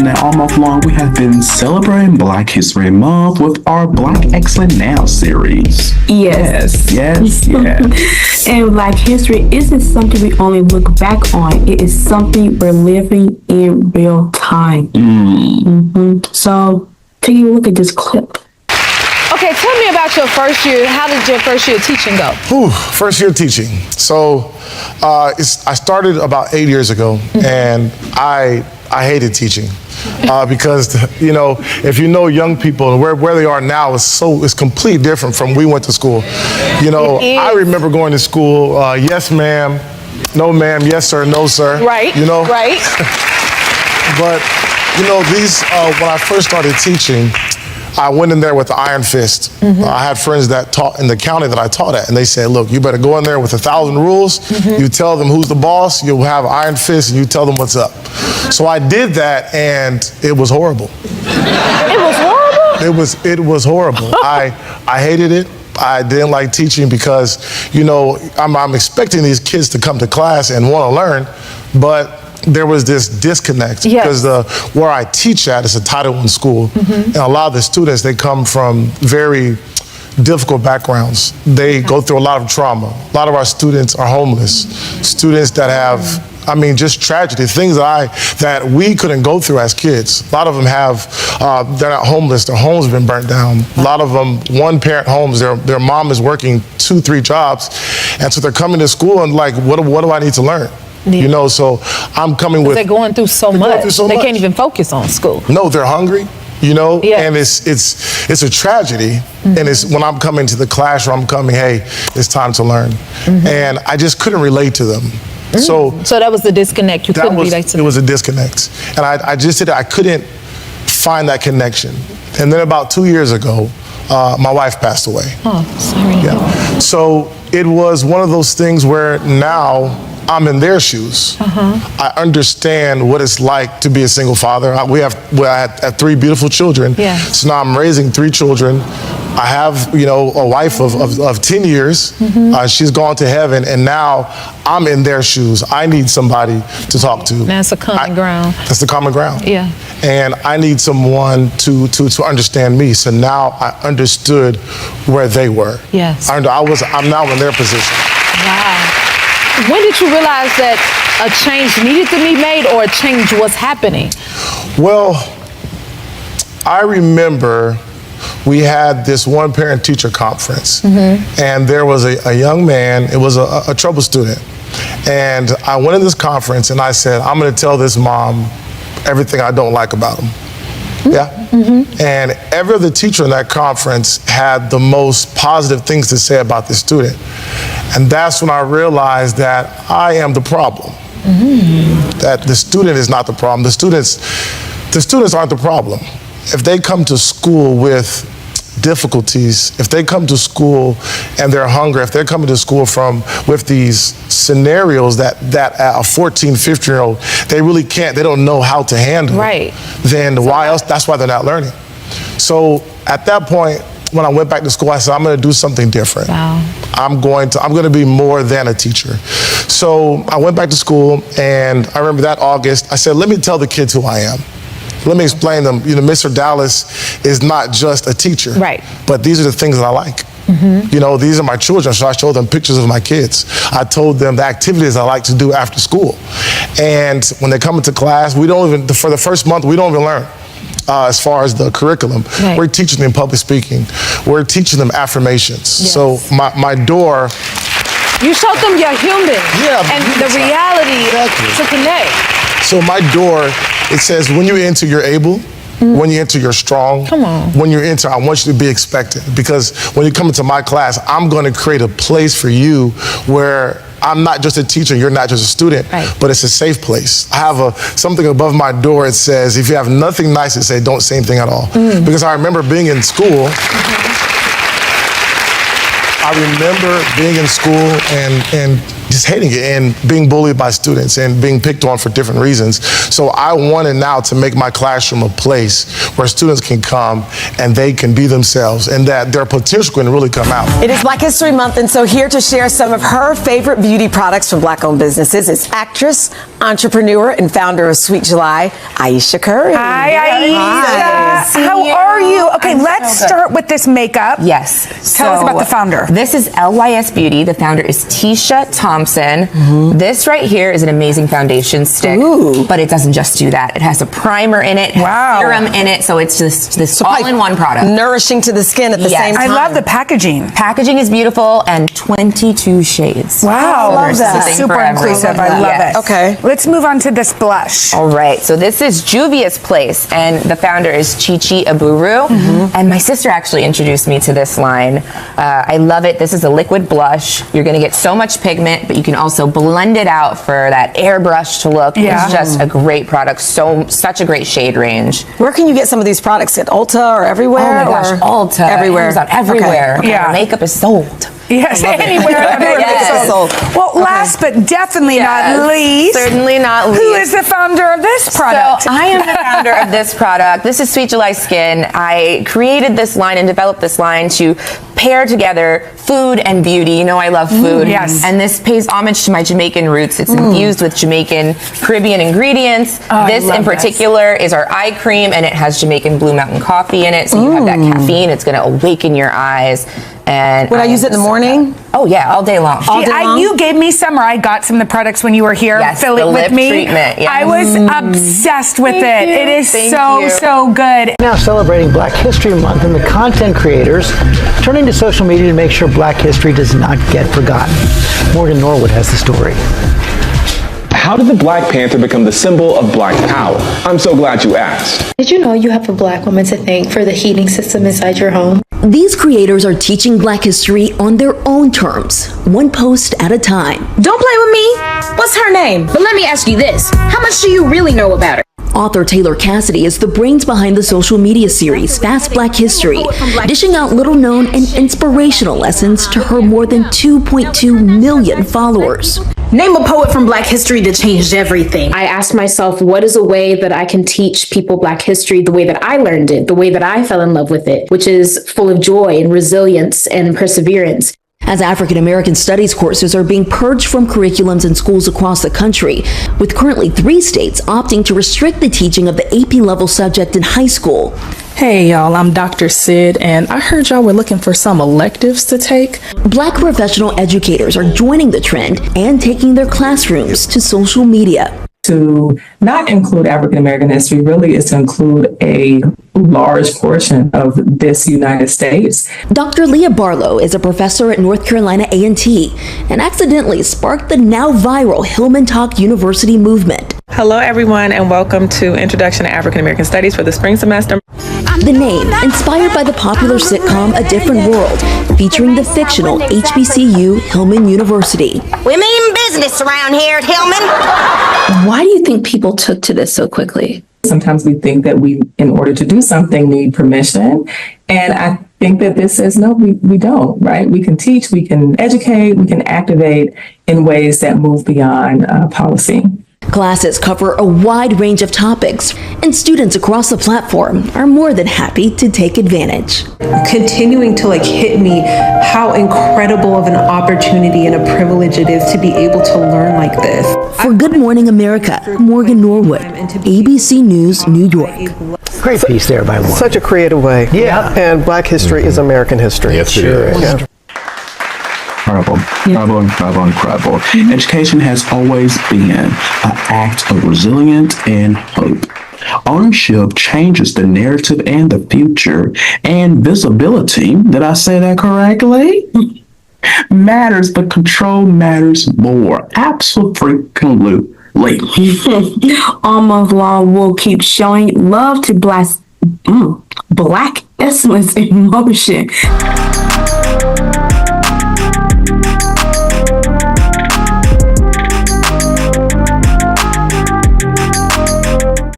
Now, all month long, we have been celebrating Black History Month with our Black Excellent Now series. Yes. And Black history isn't something we only look back on. It is something we're living in real time. So, take a look at this clip. Okay, tell me about your first year. How did your first year teaching go? First year teaching. So I started about 8 years ago, and I hated teaching because if you know young people where they are now is completely different from when we went to school. I remember going to school. Yes, ma'am. No, ma'am. Yes, sir. No, sir. Right. Right. But these when I first started teaching, I went in there with the iron fist. I had friends that taught in the county that I taught at, and they said, look, you better go in there with 1,000 rules. You tell them who's the boss, you'll have an iron fist, and you tell them what's up. So I did that, and it was horrible. It was horrible? It was horrible. I hated it. I didn't like teaching because, I'm expecting these kids to come to class and want to learn, but there was this disconnect because where I teach at is a Title I school, and a lot of the students, they come from very difficult backgrounds. They go through a lot of trauma. A lot of our students are homeless. Students that have, just tragedy, things that we couldn't go through as kids. A lot of them they're not homeless, their homes have been burnt down. A lot of them, one-parent homes, their mom is working 2-3 jobs, and so they're coming to school and like, what do I need to learn? So I'm coming with. They're going through so much. They can't even focus on school. No, they're hungry. And it's a tragedy. And it's when I'm coming to the classroom, I'm coming, hey, it's time to learn. And I just couldn't relate to them. So that was the disconnect. You couldn't relate to them. It was a disconnect. And I just said I couldn't find that connection. And then about 2 years ago, my wife passed away. Oh, sorry. Yeah. So it was one of those things where now I'm in their shoes. I understand what it's like to be a single father. I had 3 beautiful children. Yeah. So now I'm raising 3 children. I have, a wife of 10 years. She's gone to heaven, and now I'm in their shoes. I need somebody to talk to. That's a common ground. That's the common ground. Yeah. And I need someone to understand me. So now I understood where they were. Yes. I'm now in their position. Wow. When did you realize that a change needed to be made or a change was happening? Well, I remember we had this one parent-teacher conference, and there was a young man, it was a trouble student, and I went in this conference and I said, I'm going to tell this mom everything I don't like about him. And every other teacher in that conference had the most positive things to say about this student. And that's when I realized that I am the problem. That the student is not the problem. The students aren't the problem. If they come to school with difficulties, if they come to school and they're hungry, if they're coming to school with these scenarios that a 14, 15-year-old, they don't know how to handle. Right. Then why else? That's why they're not learning. So at that point, when I went back to school, I said, I'm going to do something different. Wow. I'm going to be more than a teacher. So I went back to school, and I remember that August, I said, let me tell the kids who I am. Let me explain them. Mr. Dallas is not just a teacher. Right. But these are the things that I like. These are my children, so I showed them pictures of my kids. I told them the activities I like to do after school. And when they come into class, for the first month, we don't even learn. As far as the curriculum, we're teaching them public speaking. We're teaching them affirmations. Yes. So my door. You showed them you're human. Yeah. And the reality to connect. So my door, it says, when you enter, you're able. When you enter, you're strong. Come on. When you enter, I want you to be expectant. Because when you come into my class, I'm going to create a place for you where I'm not just a teacher, you're not just a student, but it's a safe place. I have something above my door. It says, if you have nothing nice to say, don't say anything at all. Because I remember being in school. I remember being in school and just hating it and being bullied by students and being picked on for different reasons. So I wanted now to make my classroom a place where students can come and they can be themselves and that their potential can really come out. It is Black History Month, and so here to share some of her favorite beauty products from Black-owned businesses is actress, entrepreneur, and founder of Sweet July, Aisha Curry. Hi, Aisha. How are you? Okay, let's start with this makeup. Yes. Tell us about the founder. This is LYS Beauty. The founder is Tisha Thompson. This right here is an amazing foundation stick, but it doesn't just do that. It has a primer in it, Wow. serum in it, so it's just this all-in-one product. Nourishing to the skin at the Yes. same time. I love the packaging. Packaging is beautiful and 22 shades. Wow, I love There's that. something Super for everyone. inclusive. I love Yes. it. Okay. Let's move on to this blush. All right, so this is Juvia's Place, and the founder is Chichi Aburu, and my sister actually introduced me to this line. I love it. This is a liquid blush. You're going to get so much pigment, but you can also blend it out for that airbrushed look. Yeah. It's just a great product. Such a great shade range. Where can you get some of these products? At Ulta or everywhere? Oh my gosh, or Ulta, everywhere. Amazon, everywhere. Okay. Yeah. Makeup is sold. Yes, anywhere. Everywhere Yes. it's sold. Well, last but definitely not least, Certainly not least. who is the founder of this product? So I am the founder of this product. This is Sweet July Skin. I created this line and developed this line to pair together food and beauty. You know I love food. Yes. And this pays homage to my Jamaican roots. It's infused with Jamaican Caribbean ingredients. I This love in particular is our eye cream, and it has Jamaican Blue Mountain coffee in it. So you have that caffeine. It's going to awaken your eyes. And Would I use it in the morning? Oh yeah, all day long. You gave me some, or I got some of the products when you were here. Yes, Fill the it with lip me. treatment, yes. I was obsessed with Thank it. you. It is Thank so, you. so good. Now celebrating Black History Month, and the content creators turning to social media to make sure Black history does not get forgotten. Morgan Norwood has the story. How did the Black Panther become the symbol of Black power? I'm so glad you asked. Did you know you have a Black woman to thank for the heating system inside your home? These creators are teaching Black history on their own terms, one post at a time. Don't play with me. What's her name? But let me ask you this. How much do you really know about her? Author Taylor Cassidy is the brains behind the social media series Fast Black History, dishing out little-known and inspirational lessons to her more than 2.2 million followers. Name a poet from Black history that changed everything. I asked myself, what is a way that I can teach people Black history the way that I learned it, the way that I fell in love with it, which is full of joy and resilience and perseverance. As African American studies courses are being purged from curriculums in schools across the country, with currently 3 states opting to restrict the teaching of the AP level subject in high school. Hey y'all, I'm Dr. Sid, and I heard y'all were looking for some electives to take. Black professional educators are joining the trend and taking their classrooms to social media. To not include African American history really is to include a large portion of this United States. Dr. Leah Barlow is a professor at North Carolina A&T and accidentally sparked the now viral Hillman Talk University movement. Hello everyone, and welcome to Introduction to African American Studies for the spring semester. The name, inspired by the popular sitcom A Different World, featuring the fictional HBCU Hillman University. We mean business around here at Hillman. Why do you think people took to this so quickly? Sometimes we think that we, in order to do something, need permission. And I think that this says, no, we don't, right? We can teach, we can educate, we can activate in ways that move beyond policy. Classes cover a wide range of topics, and students across the platform are more than happy to take advantage. Continuing to hit me how incredible of an opportunity and a privilege it is to be able to learn like this. For Good Morning America, Morgan Norwood, ABC News, New York. Great piece there by Morgan. Such a creative way. Yeah. And Black history is American history. Yes, it is. Yeah. Incredible. Education has always been an act of resilience and hope. Ownership changes the narrative and the future, and visibility, did I say that correctly? Matters, but control matters more. Absolutely. All month long, we'll keep showing love to Black excellence in motion.